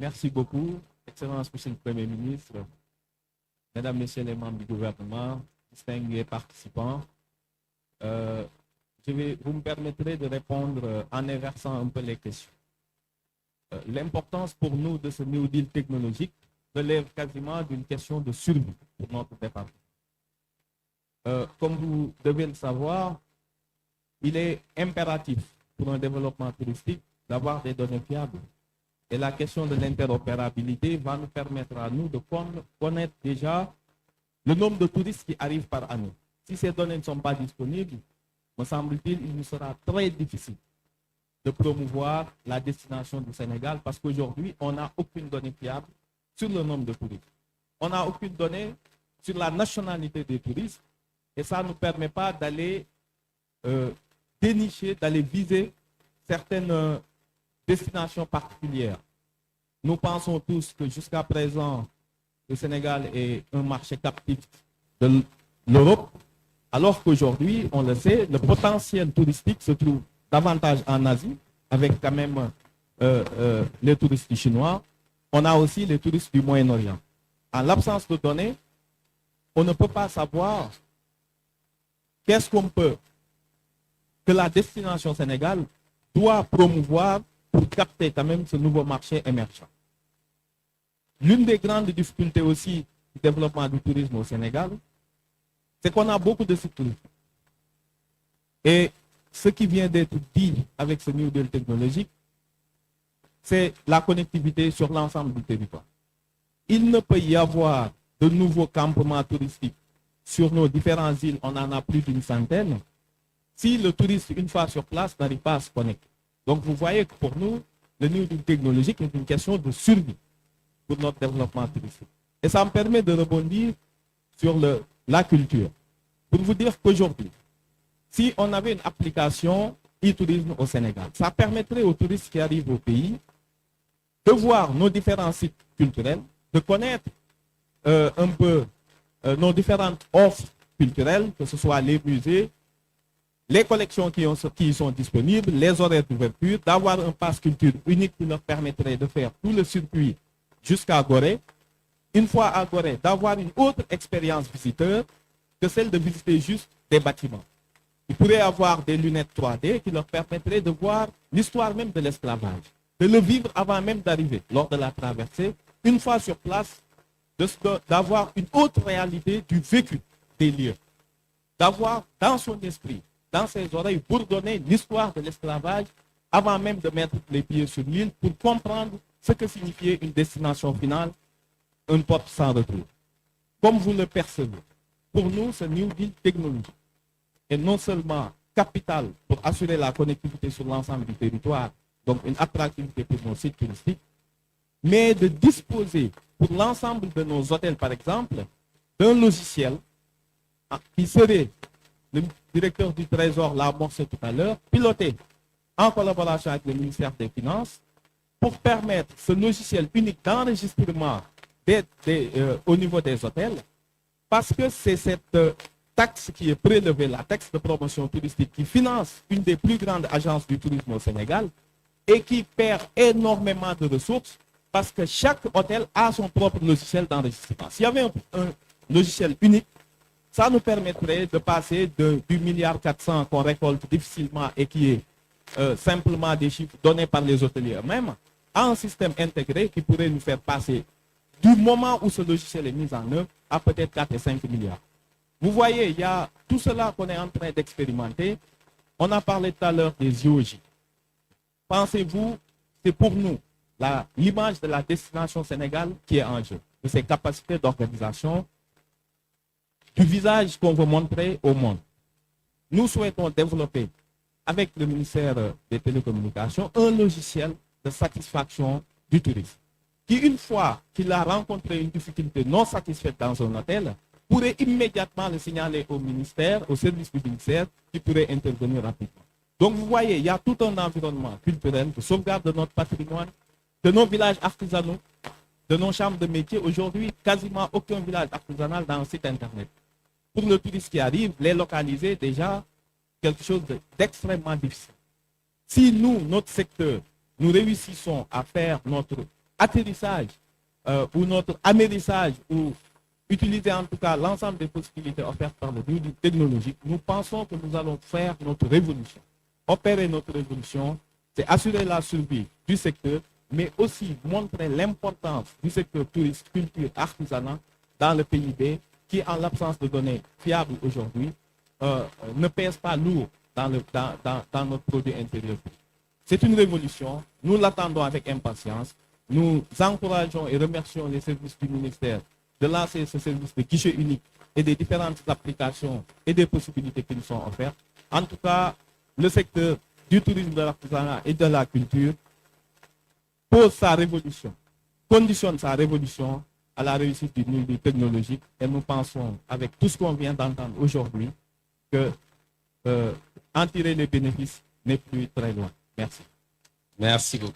Merci beaucoup, Excellence Monsieur le Premier ministre, Mesdames, Messieurs les membres du gouvernement, distingués participants. Vous me permettrez de répondre en inversant un peu les questions. L'importance pour nous de ce New Deal technologique relève quasiment d'une question de survie pour notre département. Comme vous devez le savoir, il est impératif pour un développement touristique d'avoir des données fiables. Et la question de l'interopérabilité va nous permettre à nous de connaître déjà le nombre de touristes qui arrivent par année. Si ces données ne sont pas disponibles, me semble-t-il, il nous sera très difficile de promouvoir la destination du Sénégal parce qu'aujourd'hui, on n'a aucune donnée fiable sur le nombre de touristes. On n'a aucune donnée sur la nationalité des touristes et ça ne nous permet pas d'aller dénicher, d'aller viser certaines destinations particulières. Nous pensons tous que jusqu'à présent, le Sénégal est un marché captif de l'Europe, alors qu'aujourd'hui, on le sait, le potentiel touristique se trouve davantage en Asie, avec quand même les touristes chinois. On a aussi les touristes du Moyen-Orient. En l'absence de données, on ne peut pas savoir qu'est-ce qu'on peut, que la destination Sénégal doit promouvoir pour capter quand même ce nouveau marché émergent. L'une des grandes difficultés aussi du développement du tourisme au Sénégal, c'est qu'on a beaucoup de sites touristiques. Et ce qui vient d'être dit avec ce New Deal technologique, c'est la connectivité sur l'ensemble du territoire. Il ne peut y avoir de nouveaux campements touristiques sur nos différentes îles, on en a plus d'une centaine, si le touriste, une fois sur place, n'arrive pas à se connecter. Donc vous voyez que pour nous, le New Deal technologique est une question de survie pour notre développement touristique. Et ça me permet de rebondir sur la culture. Pour vous dire qu'aujourd'hui, si on avait une application e-tourisme au Sénégal, ça permettrait aux touristes qui arrivent au pays de voir nos différents sites culturels, de connaître un peu nos différentes offres culturelles, que ce soit les musées, les collections qui y sont disponibles, les horaires d'ouverture, d'avoir un pass culture unique qui leur permettrait de faire tout le circuit jusqu'à Gorée. Une fois à Gorée, d'avoir une autre expérience visiteur que celle de visiter juste des bâtiments. Ils pourraient avoir des lunettes 3D qui leur permettraient de voir l'histoire même de l'esclavage, de le vivre avant même d'arriver, lors de la traversée, une fois sur place, d'avoir une autre réalité du vécu des lieux, d'avoir dans son esprit, dans ses oreilles, pour donner l'histoire de l'esclavage avant même de mettre les pieds sur l'île, pour comprendre ce que signifiait une destination finale, une porte sans retour. Comme vous le percevez, pour nous, ce New Deal technologique est non seulement capital pour assurer la connectivité sur l'ensemble du territoire, donc une attractivité pour nos sites touristiques, mais de disposer pour l'ensemble de nos hôtels, par exemple, d'un logiciel qui serait, le directeur du Trésor l'a amorcé tout à l'heure, piloté en collaboration avec le ministère des Finances, pour permettre ce logiciel unique d'enregistrement au niveau des hôtels, parce que c'est cette taxe qui est prélevée, la taxe de promotion touristique, qui finance une des plus grandes agences du tourisme au Sénégal et qui perd énormément de ressources parce que chaque hôtel a son propre logiciel d'enregistrement. S'il y avait un logiciel unique, ça nous permettrait de passer du milliard 400 qu'on récolte difficilement et qui est simplement des chiffres donnés par les hôteliers eux-mêmes, à un système intégré qui pourrait nous faire passer du moment où ce logiciel est mis en œuvre à peut-être 4 et 5 milliards. Vous voyez, il y a tout cela qu'on est en train d'expérimenter. On a parlé tout à l'heure des JOJ. Pensez-vous, c'est pour nous l'image de la destination Sénégal qui est en jeu, de ses capacités d'organisation, du visage qu'on veut montrer au monde. Nous souhaitons développer avec le ministère des Télécommunications un logiciel de satisfaction du touriste, qui une fois qu'il a rencontré une difficulté non satisfaite dans un hôtel, pourrait immédiatement le signaler au ministère, au service du ministère, qui pourrait intervenir rapidement. Donc vous voyez, il y a tout un environnement culturel de sauvegarde de notre patrimoine, de nos villages artisanaux, de nos chambres de métier. Aujourd'hui, quasiment aucun village artisanal dans un site internet. Pour le touriste qui arrive, les localiser déjà quelque chose d'extrêmement difficile. Si nous, notre secteur, nous réussissons à faire notre atterrissage ou notre amérissage ou utiliser en tout cas l'ensemble des possibilités offertes par le building technologique, nous pensons que nous allons faire notre révolution. Opérer notre révolution, c'est assurer la survie du secteur, mais aussi montrer l'importance du secteur tourisme, culture, artisanat dans le PIB, qui en l'absence de données fiables aujourd'hui, ne pèse pas lourd dans notre produit intérieur. C'est une révolution, nous l'attendons avec impatience. Nous encourageons et remercions les services du ministère de lancer ce service de guichet unique et des différentes applications et des possibilités qui nous sont offertes. En tout cas, le secteur du tourisme, de l'artisanat et de la culture pose sa révolution, conditionne sa révolution à la réussite du niveau technologique. Et nous pensons, avec tout ce qu'on vient d'entendre aujourd'hui, que en tirer les bénéfices n'est plus très loin. Merci. Merci beaucoup.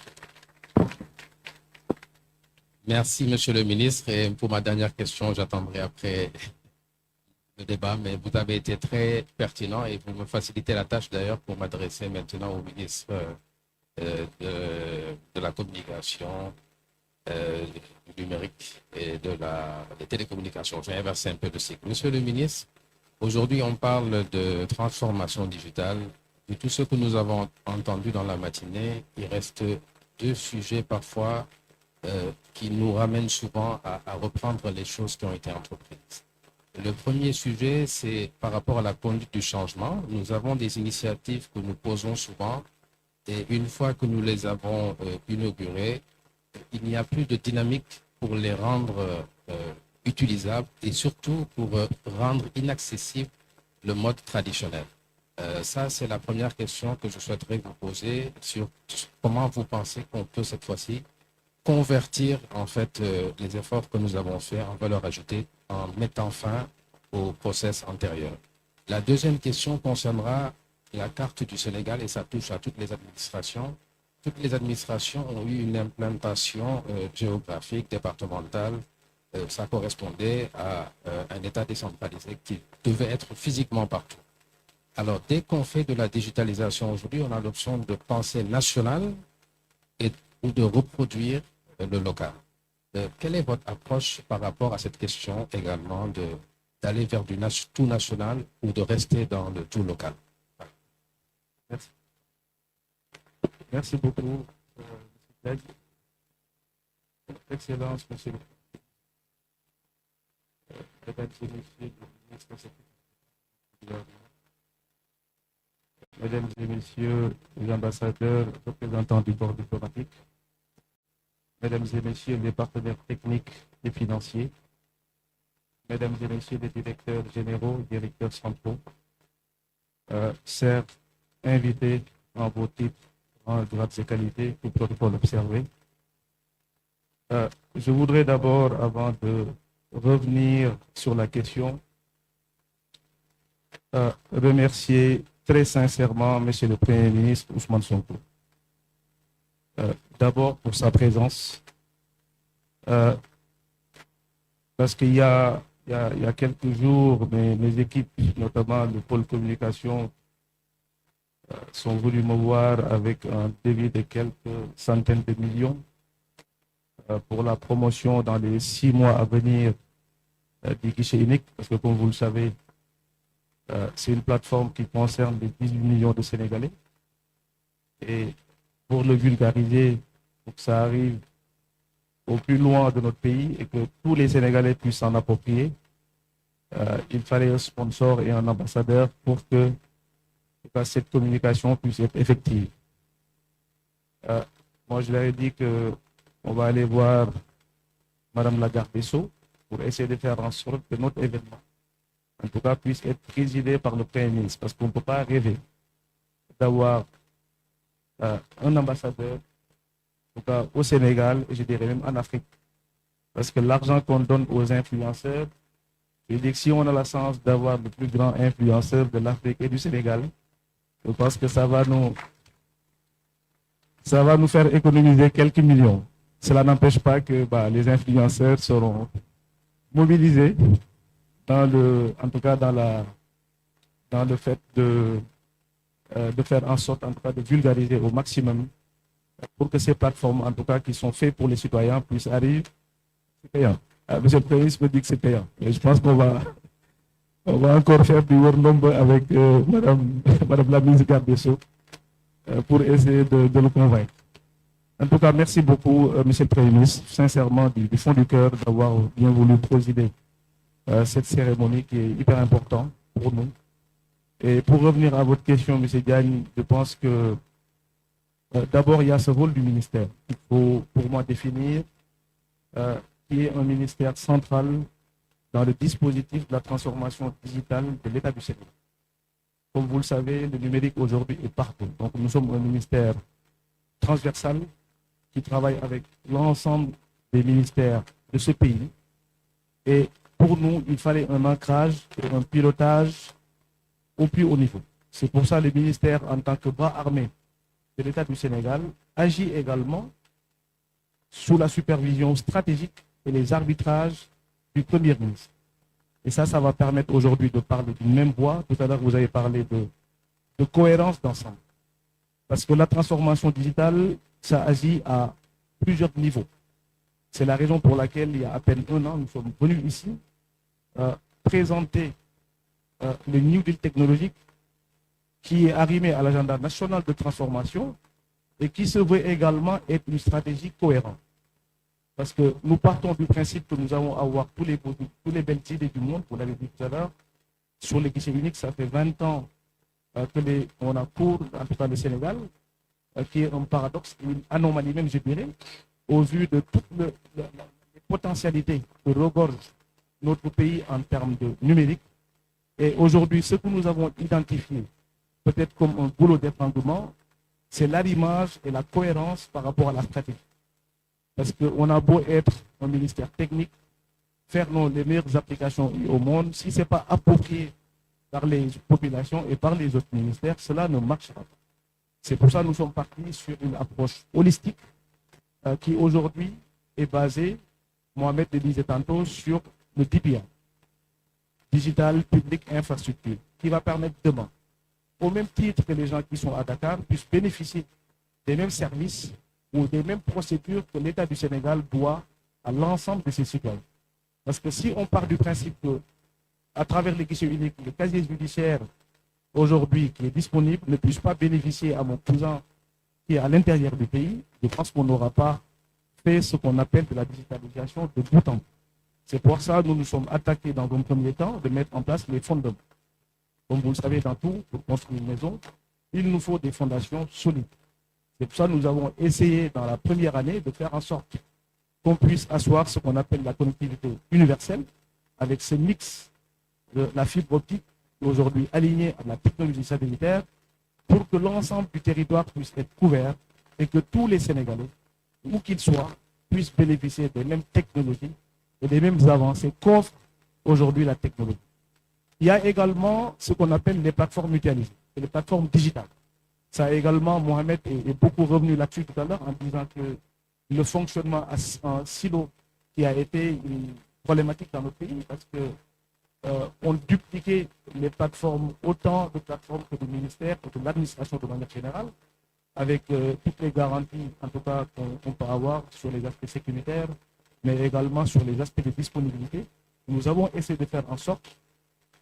Merci, Monsieur le ministre. Et pour ma dernière question, j'attendrai après le débat, mais vous avez été très pertinent et vous me facilitez la tâche d'ailleurs pour m'adresser maintenant au ministre de la communication, du numérique et des télécommunications. Je vais inverser un peu de cycle. Monsieur le ministre, aujourd'hui, on parle de transformation digitale. De tout ce que nous avons entendu dans la matinée, il reste deux sujets parfois qui nous ramènent souvent à reprendre les choses qui ont été entreprises. Le premier sujet, c'est par rapport à la conduite du changement. Nous avons des initiatives que nous posons souvent et une fois que nous les avons inaugurées, il n'y a plus de dynamique pour les rendre utilisables et surtout pour rendre inaccessible le mode traditionnel. Ça, c'est la première question que je souhaiterais vous poser sur comment vous pensez qu'on peut cette fois-ci convertir en fait les efforts que nous avons faits en valeur ajoutée en mettant fin au process antérieur. La deuxième question concernera la carte du Sénégal et ça touche à toutes les administrations. Toutes les administrations ont eu une implantation géographique, départementale. Ça correspondait à un État décentralisé qui devait être physiquement partout. Alors, dès qu'on fait de la digitalisation aujourd'hui, on a l'option de penser national ou de reproduire le local. Quelle est votre approche par rapport à cette question également d'aller vers du tout national ou de rester dans le tout local? Merci. Merci beaucoup, M. Excellence, Monsieur le Mesdames et Messieurs les ministres, Mesdames et Messieurs les ambassadeurs, représentants du corps diplomatique, Mesdames et Messieurs les partenaires techniques et financiers, Mesdames et Messieurs les directeurs généraux, directeurs centraux, chers invités en vos titres, en grades et qualités, tout protocole observé. Je voudrais d'abord, avant de revenir sur la question, remercier très sincèrement Monsieur le Premier ministre Ousmane Sonko. D'abord pour sa présence, parce qu'il y a quelques jours, mes équipes, notamment le pôle communication, sont venus me voir avec un débit de quelques centaines de millions pour la promotion dans les 6 mois à venir du guichet unique, parce que comme vous le savez, c'est une plateforme qui concerne les 18 millions de Sénégalais. Et pour le vulgariser, pour que ça arrive au plus loin de notre pays et que tous les Sénégalais puissent s'en approprier, il fallait un sponsor et un ambassadeur pour que cette communication puisse être effective. Moi, je leur ai dit qu'on va aller voir Madame la garde des Sceaux pour essayer de faire en sorte que notre événement, en tout cas, puisse être présidé par le Premier ministre, parce qu'on ne peut pas rêver d'avoir un ambassadeur, en tout cas au Sénégal, et je dirais même en Afrique. Parce que l'argent qu'on donne aux influenceurs, je dis que si on a la chance d'avoir le plus grand influenceur de l'Afrique et du Sénégal, je pense que ça va nous faire économiser quelques millions. Cela n'empêche pas que les influenceurs seront mobilisés en tout cas dans le fait de faire en sorte, en tout cas, de vulgariser au maximum pour que ces plateformes, en tout cas, qui sont faites pour les citoyens, puissent arriver. C'est payant. Monsieur le Premier ministre me dit que c'est payant. Et je pense on va encore faire du work number avec Madame la ministre garde des Sceaux pour essayer de le convaincre. En tout cas, merci beaucoup, Monsieur le Premier ministre, sincèrement, du fond du cœur, d'avoir bien voulu présider cette cérémonie qui est hyper importante pour nous. Et pour revenir à votre question, M. Diagne, je pense que d'abord, il y a ce rôle du ministère. Il faut, pour moi, définir qui est un ministère central dans le dispositif de la transformation digitale de l'État du Sénégal. Comme vous le savez, le numérique aujourd'hui est partout. Donc nous sommes un ministère transversal qui travaille avec l'ensemble des ministères de ce pays. Et pour nous, il fallait un ancrage et un pilotage au plus haut niveau. C'est pour ça que le ministère, en tant que bras armé de l'État du Sénégal, agit également sous la supervision stratégique et les arbitrages du Premier ministre. Et ça va permettre aujourd'hui de parler d'une même voix. Tout à l'heure, vous avez parlé de cohérence d'ensemble. Parce que la transformation digitale, ça agit à plusieurs niveaux. C'est la raison pour laquelle, il y a à peine un an, nous sommes venus ici présenter le New Deal technologique qui est arrimé à l'agenda national de transformation et qui se veut également être une stratégie cohérente. Parce que nous partons du principe que nous allons avoir tous les belles idées du monde, vous l'avez dit tout à l'heure, sur les guichets uniques. Ça fait 20 ans qu'on a cours, en tout cas le Sénégal, qui est un paradoxe, une anomalie même, je dirais, au vu de toutes les potentialités que regorge notre pays en termes de numérique. Et aujourd'hui, ce que nous avons identifié, peut-être comme un boulot d'étranglement, c'est l'arrimage et la cohérence par rapport à la stratégie. Parce qu'on a beau être un ministère technique, faire les meilleures applications au monde, si ce n'est pas approprié par les populations et par les autres ministères, cela ne marchera pas. C'est pour ça que nous sommes partis sur une approche holistique qui aujourd'hui est basée, Mohamed le disait tantôt, sur le DPI, Digital Public Infrastructure, qui va permettre demain, au même titre que les gens qui sont à Dakar, puissent bénéficier des mêmes services ou des mêmes procédures que l'État du Sénégal doit à l'ensemble de ses citoyens. Parce que si on part du principe que, à travers les guichets uniques, le casier judiciaire aujourd'hui qui est disponible ne puisse pas bénéficier à mon cousin qui est à l'intérieur du pays, je pense qu'on n'aura pas fait ce qu'on appelle de la digitalisation de bout en bout. C'est pour ça que nous nous sommes attaqués dans un premier temps de mettre en place les fondements. Comme vous le savez, dans tout, pour construire une maison, il nous faut des fondations solides. C'est pour ça que nous avons essayé dans la première année de faire en sorte qu'on puisse asseoir ce qu'on appelle la connectivité universelle avec ce mix de la fibre optique aujourd'hui alignée à la technologie satellitaire pour que l'ensemble du territoire puisse être couvert et que tous les Sénégalais, où qu'ils soient, puissent bénéficier des mêmes technologies et des mêmes avancées qu'offre aujourd'hui la technologie. Il y a également ce qu'on appelle les plateformes mutualisées, et les plateformes digitales. Ça également, Mohamed est beaucoup revenu là-dessus tout à l'heure en disant que le fonctionnement en silo qui a été une problématique dans notre pays parce que on dupliquait les plateformes, autant de plateformes que de ministères, que de l'administration de manière générale, avec toutes les garanties, en tout cas, qu'on peut avoir sur les aspects sécuritaires, mais également sur les aspects de disponibilité. Nous avons essayé de faire en sorte,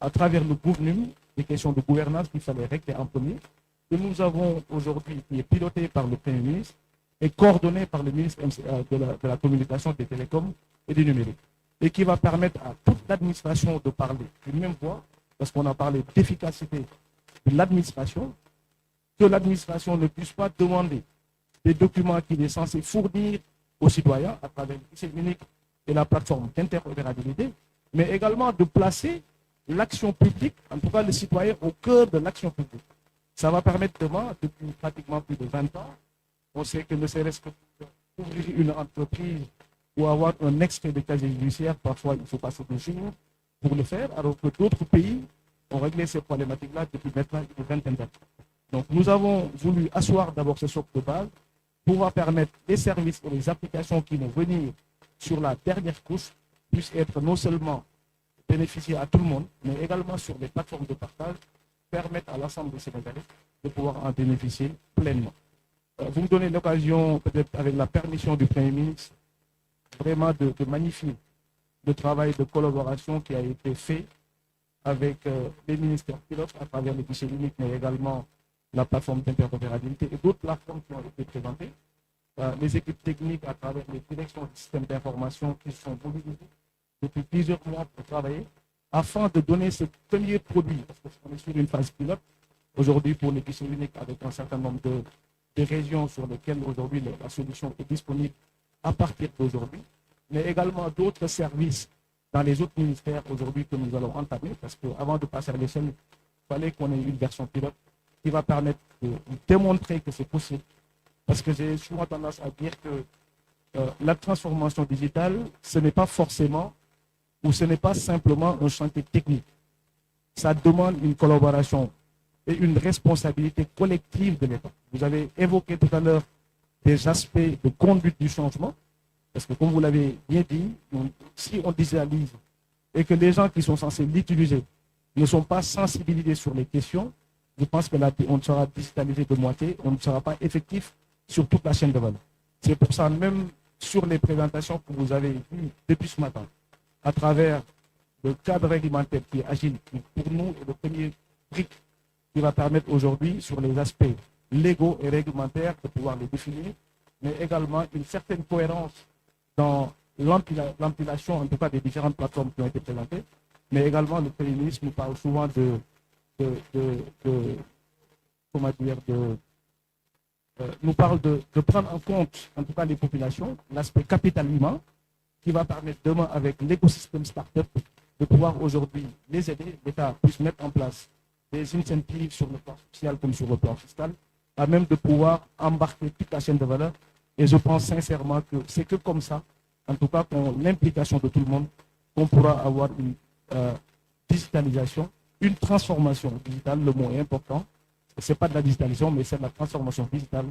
à travers le gouvernement, des questions de gouvernance qu'il fallait régler en premier, que nous avons aujourd'hui, qui est piloté par le Premier ministre et coordonné par le ministre de la Communication, des Télécoms et du Numérique, et qui va permettre à toute l'administration de parler d'une même voix, parce qu'on a parlé d'efficacité de l'administration, que l'administration ne puisse pas demander des documents qu'il est censé fournir aux citoyens à travers le guichet unique et la plateforme d'interopérabilité, mais également de placer l'action publique, en tout cas le citoyen, au cœur de l'action publique. Ça va permettre demain, depuis pratiquement plus de 20 ans, on sait que ne serait-ce que pour ouvrir une entreprise ou avoir un extrait de casier judiciaire, parfois il faut passer des jours pour le faire, alors que d'autres pays ont réglé ces problématiques-là depuis maintenant une vingtaine d'années. Donc nous avons voulu asseoir d'abord ce socle de base pour pouvoir permettre les services et les applications qui vont venir sur la dernière couche puissent être non seulement bénéficier à tout le monde, mais également sur les plateformes de partage, permettre à l'ensemble des Sénégalais de pouvoir en bénéficier pleinement. Vous me donnez l'occasion, peut-être avec la permission du Premier ministre, vraiment de magnifier le travail de collaboration qui a été fait avec les ministères pilotes à travers les guichets uniques, mais également la plateforme d'interopérabilité et d'autres plateformes qui ont été présentées. Les équipes techniques à travers les directions du système d'information qui sont mobilisées depuis plusieurs mois pour travailler afin de donner ce premier produit, parce qu'on est sur une phase pilote aujourd'hui pour les guichets uniques avec un certain nombre de régions sur lesquelles aujourd'hui la solution est disponible à partir d'aujourd'hui, mais également d'autres services dans les autres ministères aujourd'hui que nous allons entamer, parce qu'avant de passer à l'échelle, il fallait qu'on ait une version pilote qui va permettre de démontrer que c'est possible. Parce que j'ai souvent tendance à dire que la transformation digitale, ce n'est pas forcément ou ce n'est pas simplement un chantier technique. Ça demande une collaboration et une responsabilité collective de l'État. Vous avez évoqué tout à l'heure des aspects de conduite du changement, parce que comme vous l'avez bien dit, si on digitalise et que les gens qui sont censés l'utiliser ne sont pas sensibilisés sur les questions, je pense que là, on sera digitalisé de moitié, on ne sera pas effectif sur toute la chaîne de valeur. C'est pour ça, même sur les présentations que vous avez vues depuis ce matin, à travers le cadre réglementaire qui est agile, qui pour nous est le premier brique qui va permettre aujourd'hui, sur les aspects légaux et réglementaires, de pouvoir les définir, mais également une certaine cohérence dans l'empilation, en tout cas des différentes plateformes qui ont été présentées, mais également le Premier ministre nous parle souvent nous parle de prendre en compte, en tout cas les populations, l'aspect capital humain, qui va permettre demain, avec l'écosystème start-up, de pouvoir aujourd'hui les aider, l'État puisse mettre en place des incentives sur le plan social comme sur le plan fiscal, à même de pouvoir embarquer toute la chaîne de valeur. Et je pense sincèrement que c'est que comme ça, en tout cas, l'implication de tout le monde, qu'on pourra avoir une digitalisation, une transformation digitale, le mot est important. Ce n'est pas de la digitalisation, mais c'est de la transformation digitale,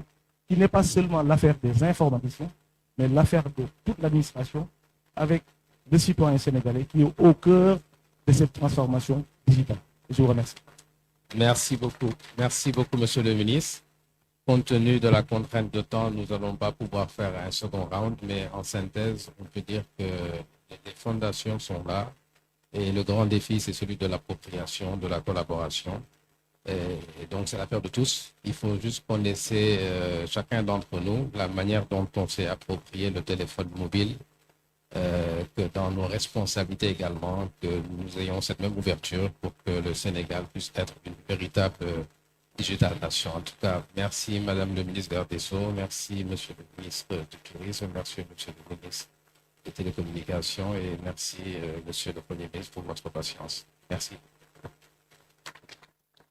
qui n'est pas seulement l'affaire des informaticiens, mais l'affaire de toute l'administration, avec le citoyen sénégalais qui est au cœur de cette transformation digitale. Je vous remercie. Merci beaucoup, Monsieur le ministre. Compte tenu de la contrainte de temps, nous n'allons pas pouvoir faire un second round, mais en synthèse, on peut dire que les fondations sont là et le grand défi, c'est celui de l'appropriation, de la collaboration. Et donc, c'est l'affaire de tous. Il faut juste qu'on essaie, chacun d'entre nous, la manière dont on s'est approprié le téléphone mobile, que dans nos responsabilités également, que nous ayons cette même ouverture pour que le Sénégal puisse être une véritable Digital Nation. En tout cas, merci Madame le ministre Garde des Sceaux, merci Monsieur le ministre du Tourisme, merci Monsieur le ministre des Télécommunications et merci Monsieur le Premier ministre pour votre patience. Merci.